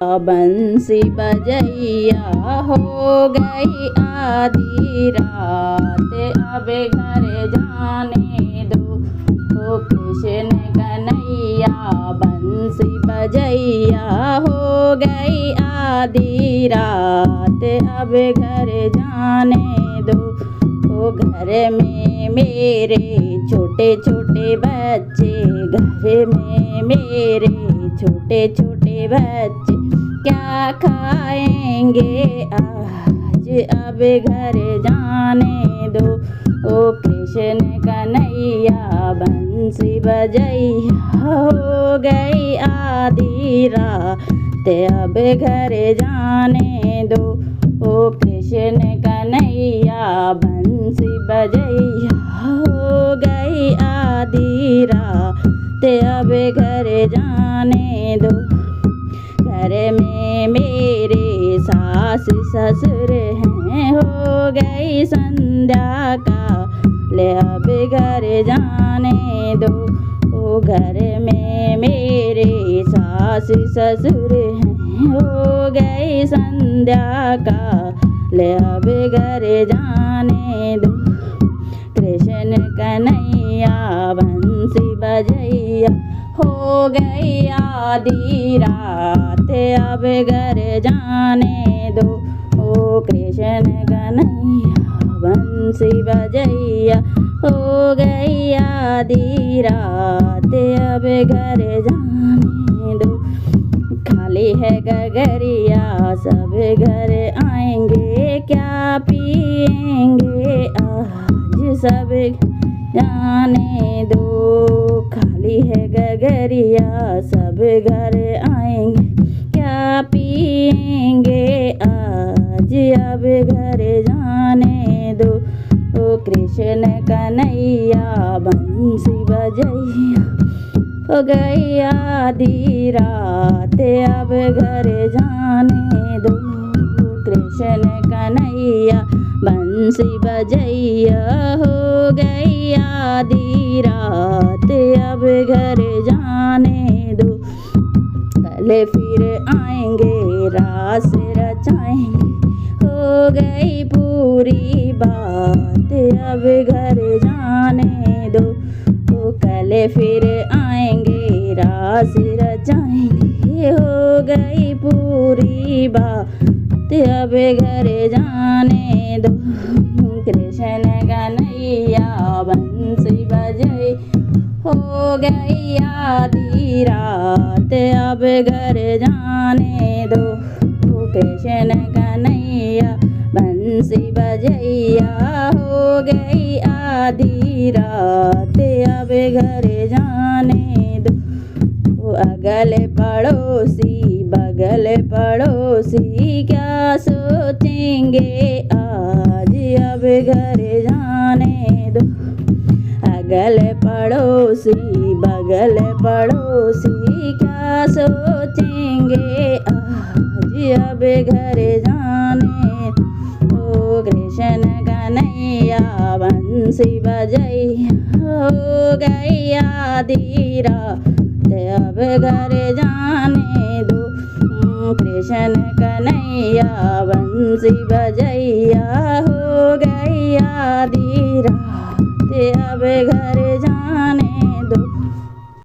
बंसी बजैया हो गई आधी रात, अब घर जाने दो ओ कृष्ण कन्हैया। बंसी बजैया हो गई आधी रात, अब घर जाने दो ओ घर में मेरे छोटे छोटे बच्चे, घर में मेरे छोटे छोटे बच्चे क्या खाएंगे आज, अब घर जाने दो ओ कृष्ण कन्हैया। बंसी बजैया हो गई आधी रात, अब घर जाने दो ओ कृष्ण कन्हैया। बंसी बजैया हो गई आधी रात, अब घर जाने दो। घर में मेरे सास ससुर हैं, हो गई संध्या काल, अब घर जाने दो ओ घर में मेरे सास ससुर हैं, हो गई संध्या काल, अब घर जाने दो। कृष्ण कन्हैया बंसी बजैया हो गई आधी रात, अब घर जाने दो ओ कृष्ण कन्हैया। बंसी बजैया हो गई आधी रात, अब घर जाने दो। खाली है गगरिया सब घर आएंगे, क्या पिएंगे आज सब जाने दो। खाली है गगरिया सब घर आएंगे, क्या पिएंगे आज अब घर जाने दो ओ कृष्ण कन्हैया। बंसी बजैया हो गई आधी रात, अब घर जाने दो कृष्ण कन्हैया। बंसी बजैया हो गई आधी रात, अब घर जाने दो। कल फिर आएंगे रास रचाएंगे, हो गई पूरी बात, अब घर जाने दो ओ कल फिर आएंगे रास रचाएंगे, हो गई पूरी बात, अब घर जाने दो। कृष्ण कन्हैया बंसी बजै हो गई आधी रात, अब घर जाने दो कृष्ण कन्हैया। बंसी बजैया हो गई आधी रात, अब घर जाने दो। अगल पड़ोसी बगल पड़ोसी क्या सोचेंगे आज, अब घर जाने दो। अगल पड़ोसी बगल पड़ोसी क्या सोचेंगे आज, अब घर जाने ओ कृष्ण कन्हैया। बंसी बजैया हो गई आधी रात, अब घर जाने दो कृष्ण कन्हैया। बंसी बजैया हो गई आधी रात, अब घर जाने